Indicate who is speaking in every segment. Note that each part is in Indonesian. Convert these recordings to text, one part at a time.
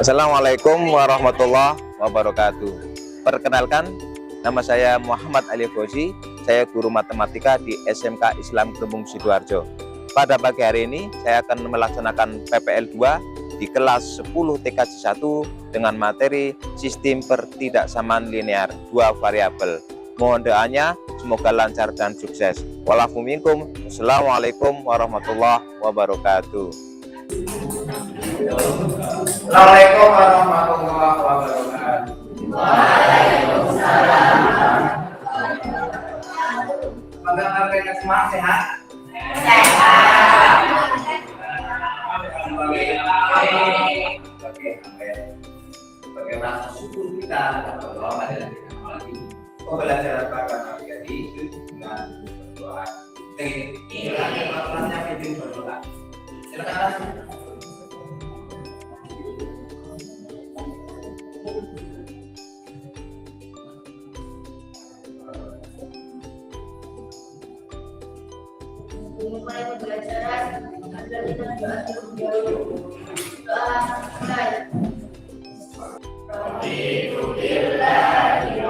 Speaker 1: Assalamualaikum warahmatullahi wabarakatuh. Perkenalkan, nama saya Muhammad Ali Fauzi. Saya guru matematika di SMK Islam Grembung Sidoarjo. Pada pagi hari ini, saya akan melaksanakan PPL 2 di kelas 10 TKJ 1 dengan materi sistem pertidaksamaan linear dua variabel. Mohon doanya, semoga lancar dan sukses. Walafu minkum. Assalamualaikum warahmatullahi wabarakatuh.
Speaker 2: Assalamualaikum warahmatullahi wabarakatuh.
Speaker 3: Waalaikumsalam.
Speaker 2: Bagaimana kalian semua sehat?
Speaker 3: Sehat.
Speaker 2: Bagaimana syukur kita kepada Allah dan pembelajaran pada pagi hari itu dengan berdoa. Kelasnya penting berdoa. Silakan.
Speaker 3: Mulai pembelajaran adalah kita doa dulu. Doa mulai. Alhamdulillahi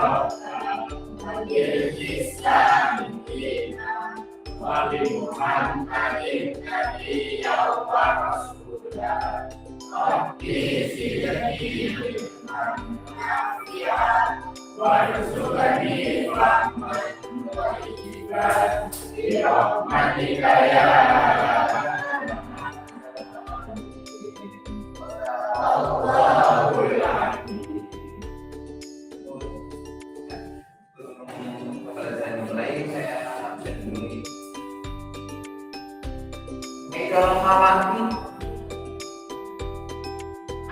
Speaker 3: rabbil Islam wa bi Muhammadin nabiyyan wa rasulah. Rabbi zidni ilman nafi'an warzuqni rahmatan thayyibatan bi rahmatika ya Allahul Amin.
Speaker 2: Pembelajaran mulai saya akan dulu. Kalau mawati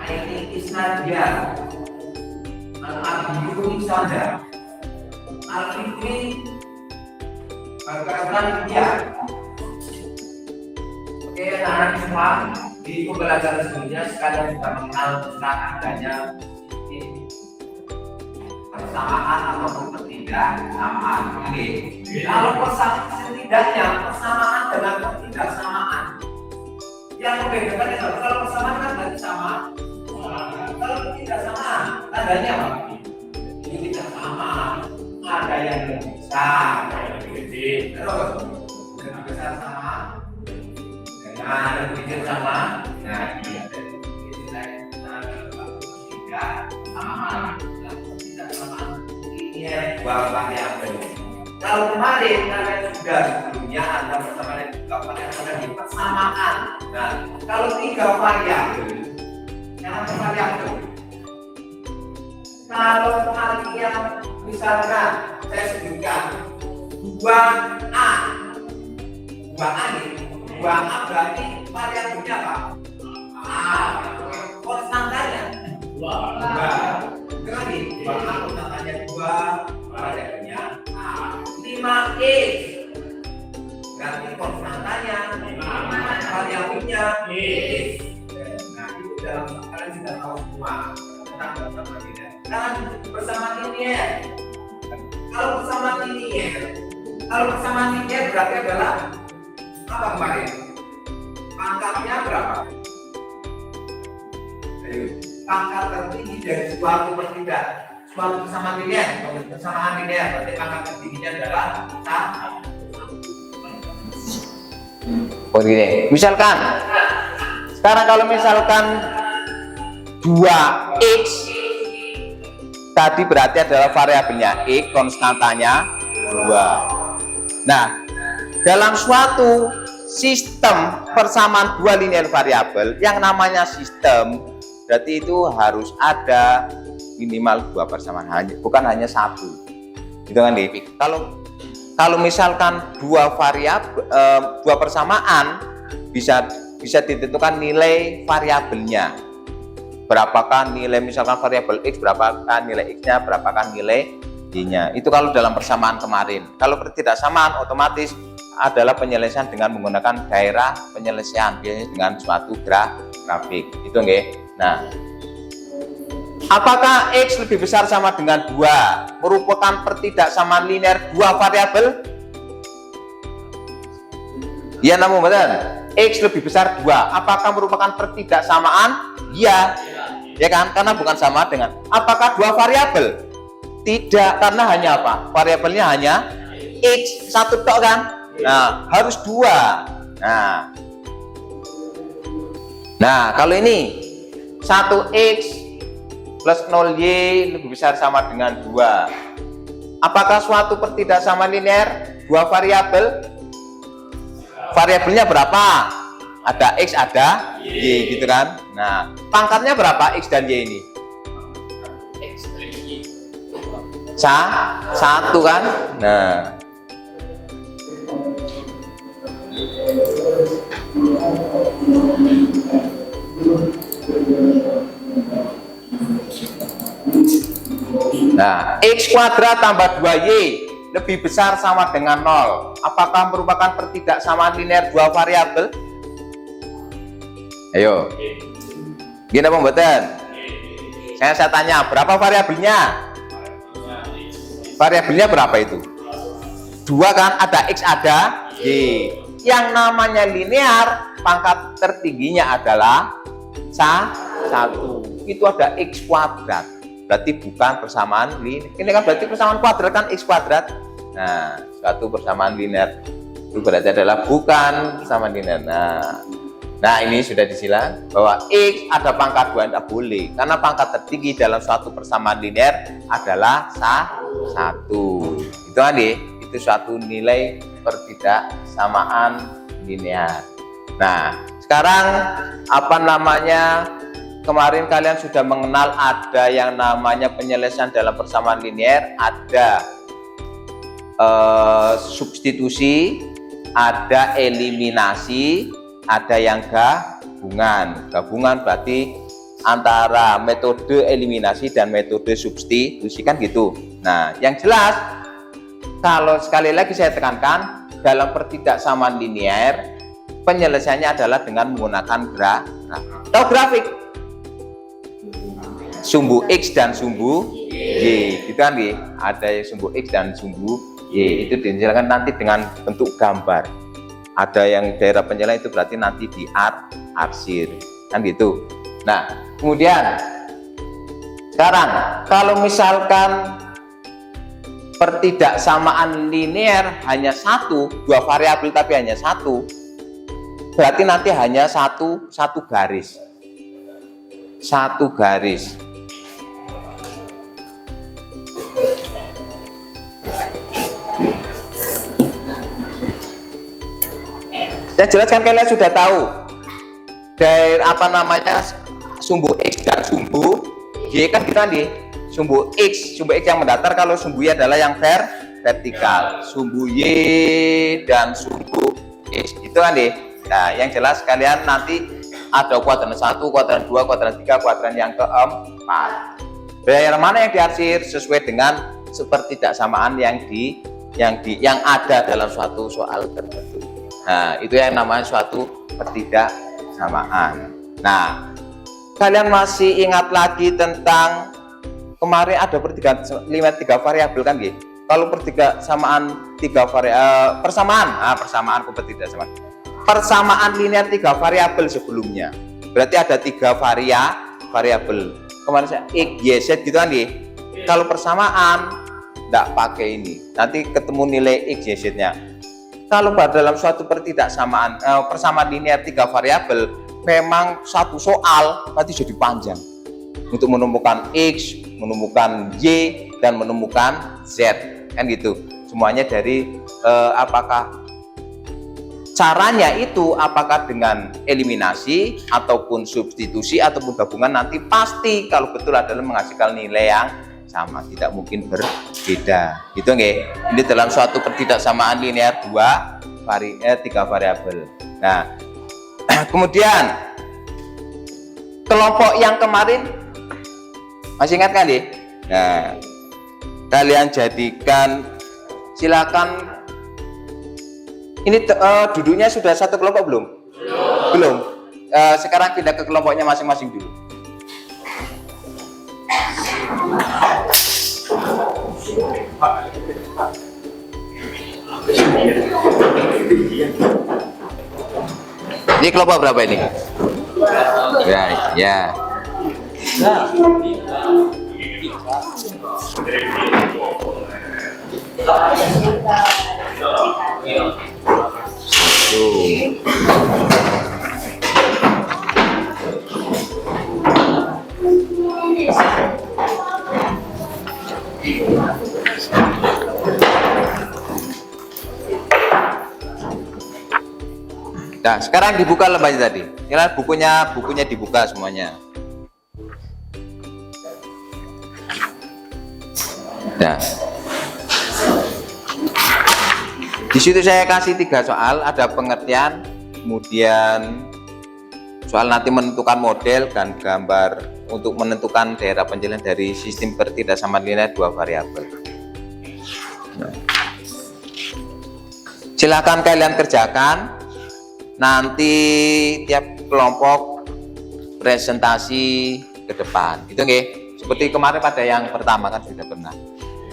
Speaker 2: ini isnadia al-abiyyu isnada al-fikri bagaimana dia. Oke, anak-anak semua di pembelajaran sebelumnya sekalian sudah mengenal tentang adanya persamaan ataupun pertidaksamaan. Oke, kalau setidaknya persamaan dengan pertidaksamaan yang membedakan itu kalau persamaan kan berarti sama, kalau pertidaksamaan tandanya apa? Ini tidak sama, ada yang lebih besar, ada yang lebih kecil, terus lebih besar sama, dengan lebih kecil sama, nah ini tidak sama, tidak sama. Ini dua variabel. Kalau kemarin kalian sudah sebelumnya ada persamaan juga pada di persamaan. Nah, kalau tiga variabel, yang variabel. Kalau kalian misalkan saya sebutkan 2A, 2A ini, 2A berarti variabelnya apa? A, konstantanya 2. Berarti 2A konstantanya 2, variabelnya A. 5X berarti konstantanya 5, variabelnya X. Nah, itu dalam kalian sudah tahu semua tentang bersama linear. Kan bersama linear. Kalau bersama linear berarti adalah apa kemarin? Pangkatnya berapa? Pangkat tertinggi dari suatu bersama linear, persamaan linear berarti pangkat tertingginya adalah 1.
Speaker 1: Oh gini, misalkan sekarang kalau misalkan 2x tadi berarti adalah variabelnya x, konstantanya 2. Nah, dalam suatu sistem persamaan dua linear variabel yang namanya sistem berarti itu harus ada minimal 2 persamaan, bukan hanya 1, gitu kan nih. Kalau misalkan dua persamaan bisa ditentukan nilai variabelnya. Berapakah nilai misalkan variabel x, berapakah nilai x-nya, berapakah nilai y-nya. Itu kalau dalam persamaan kemarin. Kalau pertidaksamaan otomatis adalah penyelesaian dengan menggunakan daerah penyelesaian, biasanya dengan suatu grafik. Itu nggih. Nah, apakah X lebih besar sama dengan 2 merupakan pertidaksamaan linear dua variabel? Ya, namun betul. X lebih besar 2. Apakah merupakan pertidaksamaan? Iya. ya kan? Karena bukan sama dengan. Apakah dua variabel? Tidak, karena hanya apa? Variabelnya hanya x, satu tok kan? Nah, harus dua. Nah, kalau ini 1x plus 0y lebih besar sama dengan 2. Apakah suatu pertidaksamaan linear dua variabel? Variabelnya berapa? Ada x, ada y, gitu kan? Nah, pangkatnya berapa x dan y ini? Satu kan? Nah, x kuadrat tambah 2y lebih besar sama dengan 0. Apakah merupakan pertidaksamaan linear dua variabel? Ayo. Gini pembuatan. Saya tanya, berapa variabelnya? Variabelnya berapa itu? Dua kan? Ada x, ada y. Yang namanya linear, pangkat tertingginya adalah 1. Itu ada x kuadrat. Berarti bukan persamaan linear. Ini kan berarti persamaan kuadrat kan, x kuadrat. Nah, suatu persamaan linear itu berarti adalah bukan persamaan linear. Nah, ini sudah disilang bahwa x ada pangkat 2 tidak boleh, karena pangkat tertinggi dalam suatu persamaan linear adalah 1. Itu adik, itu suatu nilai pertidaksamaan linear. Nah, sekarang apa namanya? Kemarin kalian sudah mengenal ada yang namanya penyelesaian dalam persamaan linear, ada substitusi, ada eliminasi, ada yang gabungan. Gabungan berarti antara metode eliminasi dan metode substitusi kan gitu. Nah, yang jelas kalau sekali lagi saya tekankan, dalam pertidaksamaan linear penyelesaiannya adalah dengan menggunakan grafik. Tahu grafik? Sumbu x dan sumbu y, gitu kan? Ada sumbu x dan sumbu y, itu dijelaskan nanti dengan bentuk gambar. Ada yang daerah penjelasan itu berarti nanti di arsir, kan gitu. Nah, kemudian sekarang kalau misalkan pertidaksamaan linear hanya dua variabel tapi hanya satu, berarti nanti hanya satu garis. Satu garis. Saya jelaskan, kalian sudah tahu dari apa namanya sumbu x dan sumbu y kan kita nih, sumbu x yang mendatar, kalau sumbu y adalah yang vertikal, sumbu y dan sumbu x itu kan nih. Nah, yang jelas kalian nanti ada kuadran 1, kuadran 2, kuadran 3, kuadran yang keempat. Yang mana yang diarsir sesuai dengan pertidaksamaan yang ada dalam suatu soal tertentu. Nah, itu yang namanya suatu pertidaksamaan. Nah, kalian masih ingat lagi tentang kemarin ada tiga variabel kan gitu? Kalau pertidaksamaan persamaan pertidaksamaan. Persamaan linear 3 variabel sebelumnya. Berarti ada 3 variabel. Kemarin saya x, y, z gitu kan gitu? Kalau persamaan enggak pakai ini. Nanti ketemu nilai x, y, z-nya. Kalau dalam suatu pertidaksamaan persamaan linear 3 variabel, memang satu soal pasti jadi panjang untuk menemukan x, menemukan y, dan menemukan z, kan gitu. Semuanya dari apakah caranya itu, apakah dengan eliminasi ataupun substitusi ataupun gabungan, nanti pasti kalau betul adalah menghasilkan nilai yang sama, tidak mungkin berbeda. Gitu nggih. Ini dalam suatu pertidaksamaan linear 3 variabel. Nah, kemudian kelompok yang kemarin masih ingat kan, deh? Nah, kalian jadikan, silakan. Ini duduknya sudah satu kelompok belum? Belum. Sekarang pindah ke kelompoknya masing-masing dulu. Ini kelompok berapa ini? Ya. Nah, sekarang dibuka lembarnya tadi. Kira bukunya dibuka semuanya. Nah, di situ saya kasih 3 soal, ada pengertian, kemudian soal nanti menentukan model dan gambar untuk menentukan daerah penjelasan dari sistem ketidaksamaan linear 2 variabel. Nah, silakan kalian kerjakan. Nanti tiap kelompok presentasi ke depan, gitu nggih. Seperti kemarin pada yang pertama kan sudah pernah.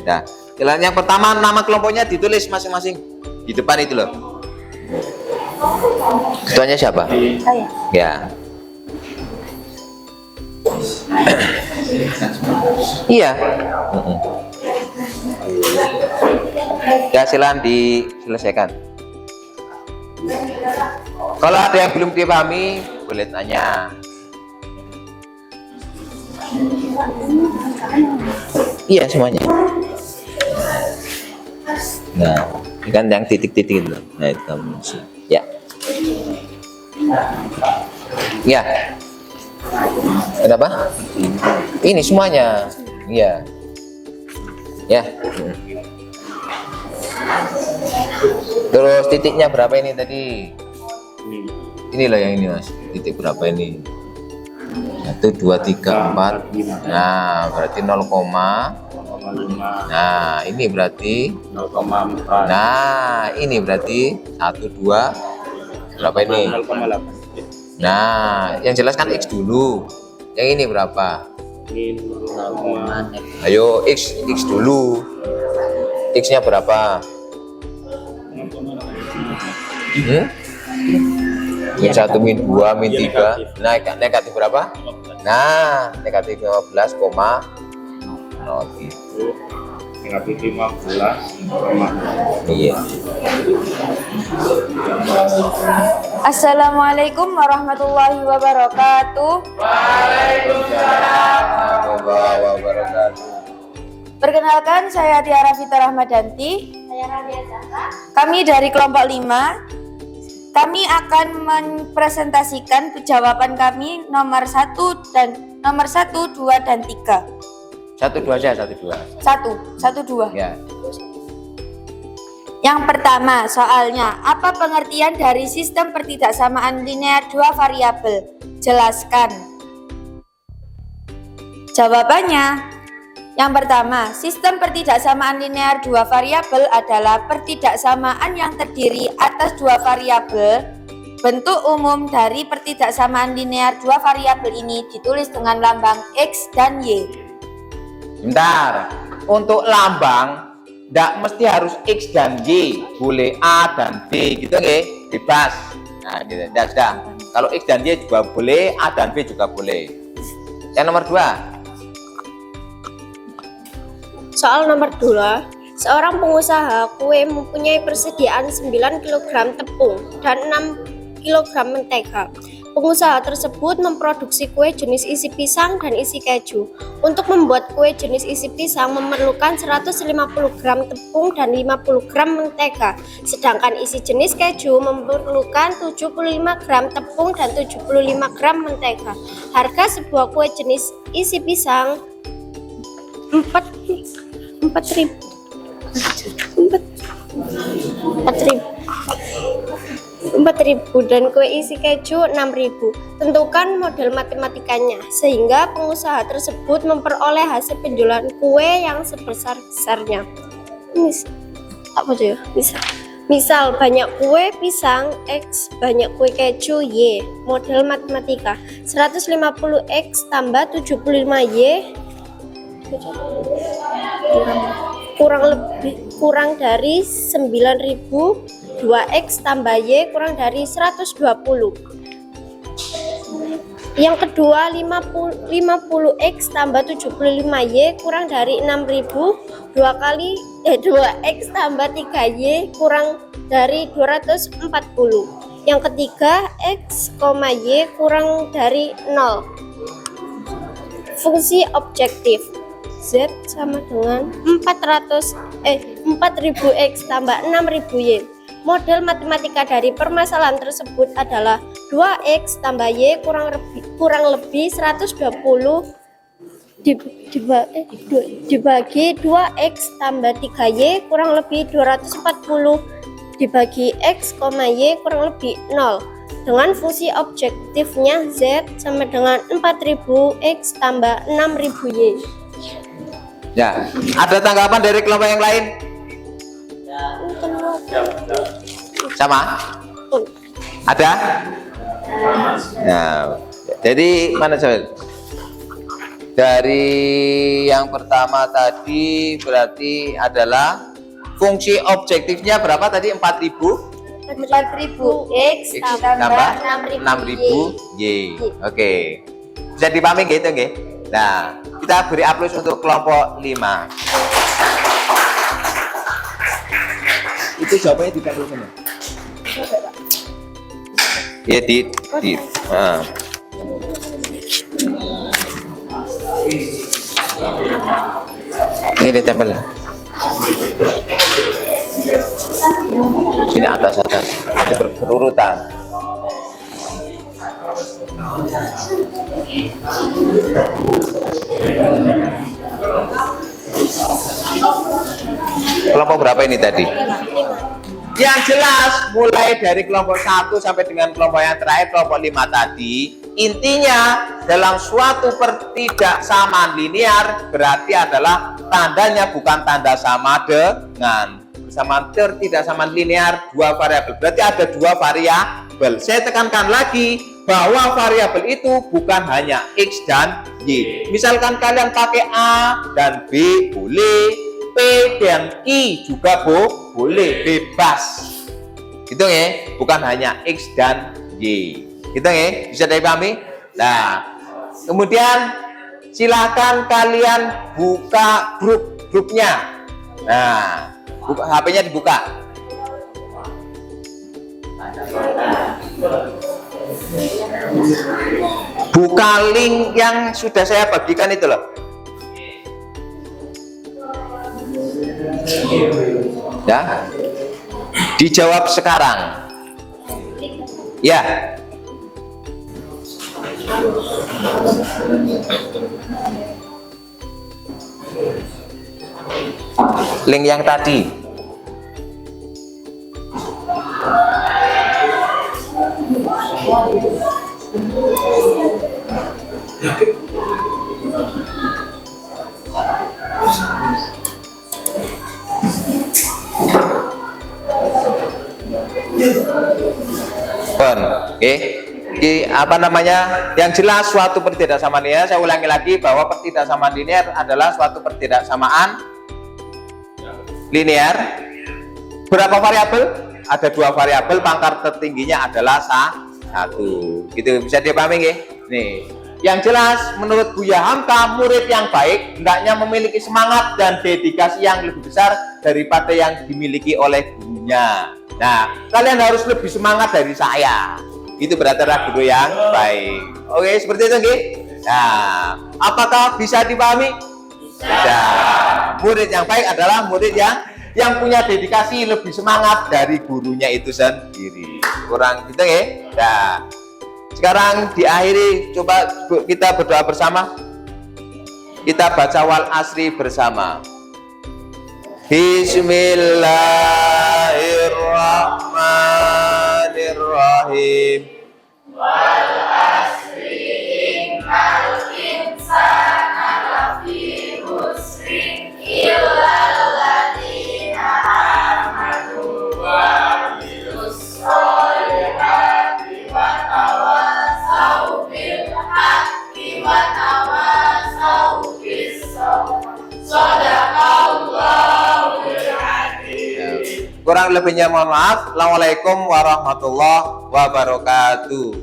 Speaker 1: Nah, yang pertama nama kelompoknya ditulis masing-masing di depan itu loh. Ketuanya siapa?
Speaker 3: Saya.
Speaker 1: Ya. Iya. Ya, silakan diselesaikan. Kalau ada yang belum dipahami, boleh tanya. Iya semuanya. Nah, ini kan yang titik-titik itu. Nah, itu kamu. Ya. Ya. Kenapa? Ini semuanya. Iya. Ya. Terus titiknya berapa ini tadi? Ini loh yang ini mas. Titik berapa ini? 1, 2, 3, 4. Nah, berarti 0, nah ini berarti
Speaker 4: 0,4.
Speaker 1: nah ini berarti 1, 2 berapa ini?
Speaker 4: 0,8.
Speaker 1: Nah, yang jelas kan X dulu. Yang ini berapa?
Speaker 4: Ini 0,8.
Speaker 1: Ayo X dulu. X nya berapa? Min 1, min 2, min 3. Nah, negatif berapa? Nah, negatif 15,0.
Speaker 4: Negatif 15.
Speaker 1: Iya.
Speaker 3: Assalamualaikum warahmatullahi wabarakatuh.
Speaker 1: Waalaikumsalam warahmatullahi wabarakatuh.
Speaker 3: Perkenalkan, saya Tiara Fita Rahmadanti. Saya Radia Zahra. Kami dari kelompok 5. Kami akan mempresentasikan jawaban kami nomor 1, 2, dan 3.
Speaker 1: 1, 2 aja, 1, 2.
Speaker 3: 1, 2.
Speaker 1: Ya.
Speaker 3: Yang pertama, soalnya, apa pengertian dari sistem pertidaksamaan linear 2 variabel? Jelaskan. Jawabannya, yang pertama, sistem pertidaksamaan linear 2 variabel adalah pertidaksamaan yang terdiri atas 2 variabel. Bentuk umum dari pertidaksamaan linear 2 variabel ini ditulis dengan lambang X dan Y.
Speaker 1: Bentar, untuk lambang tidak mesti harus X dan Y, boleh A dan B gitu nggih, bebas. Nah, gitu. Sudah. Kalau X dan Y juga boleh, A dan B juga boleh. Yang nomor 2.
Speaker 5: Soal nomor 2, seorang pengusaha kue mempunyai persediaan 9 kg tepung dan 6 kg mentega. Pengusaha tersebut memproduksi kue jenis isi pisang dan isi keju. Untuk membuat kue jenis isi pisang memerlukan 150 gram tepung dan 50 gram mentega. Sedangkan isi jenis keju memerlukan 75 gram tepung dan 75 gram mentega. Harga sebuah kue jenis isi pisang 4.000 dan kue isi keju 6.000. Tentukan model matematikanya sehingga pengusaha tersebut memperoleh hasil penjualan kue yang sebesar-besarnya. Misal banyak kue pisang X, banyak kue keju Y. Model matematika 150X tambah 75Y kurang dari 9.000, 2X tambah Y kurang dari 120. Yang kedua 50x tambah 75y kurang dari 6.000 2x tambah 3y kurang dari 240. Yang ketiga x, y kurang dari 0. Fungsi objektif z sama dengan 4000x tambah 6000y. Model matematika dari permasalahan tersebut adalah 2x tambah y kurang lebih 120 dibagi 2x tambah 3y kurang lebih 240 dibagi x, y kurang lebih 0. Dengan fungsi objektifnya z sama dengan 4000x tambah 6000y.
Speaker 1: Ya, ada tanggapan dari kelompok yang lain? Sama? Ada? Nah, jadi mana coba? Dari yang pertama tadi berarti adalah fungsi objektifnya berapa tadi?
Speaker 3: 4000x tambah
Speaker 1: 6000y. Oke. Bisa dipahami gitu nggih? Nah, kita beri aplaus untuk kelompok 5. Itu jawabannya di tabel sana. Ya ini di tabel. Sini atas berurutan. Kelompok berapa ini tadi? Yang jelas mulai dari kelompok 1 sampai dengan kelompok yang terakhir, kelompok 5 tadi, intinya dalam suatu pertidaksamaan linear berarti adalah tandanya bukan tanda sama dengan persamaan pertidaksamaan linear dua variabel. Berarti ada dua variabel. Saya tekankan lagi bahwa variabel itu bukan hanya x dan y. Misalkan kalian pakai a dan b boleh, p dan i juga boleh, bebas. Gitu ya, bukan hanya x dan y. Gitu ya, bisa dipahami? Nah, kemudian silakan kalian buka grupnya. Nah, HP-nya dibuka. Buka link yang sudah saya bagikan itu loh. Ya, dijawab sekarang. Ya. Link yang tadi. Oke. Apa namanya? Yang jelas suatu pertidaksamaan linear, saya ulangi lagi bahwa pertidaksamaan linear adalah suatu pertidaksamaan linear. Berapa variabel? Ada dua variabel, pangkat tertingginya adalah 1. Gitu, bisa dipahami nggih? Nih, yang jelas menurut Buya Hamka, murid yang baik hendaknya memiliki semangat dan dedikasi yang lebih besar daripada yang dimiliki oleh gurunya. Nah, kalian harus lebih semangat dari saya. Itu berarti adalah guru yang baik. Oke, seperti itu nggih. Nah, apakah bisa dipahami? Bisa. Murid yang baik adalah murid yang punya dedikasi, lebih semangat dari gurunya itu sendiri. Kurang gitu ya. Nah, sekarang diakhiri, coba kita berdoa bersama. Kita baca wal asri bersama. Bismillahirrahmanirrahim. Wal asri innal insana lafi khusrin illa alladziina aamanu wa amilus sholihati wa tawassaw bil haqqi wa tawassaw bis sabr. Shadaqallahul adzim. Kurang lebihnya mohon maaf. Assalamualaikum warahmatullahi wabarakatuh.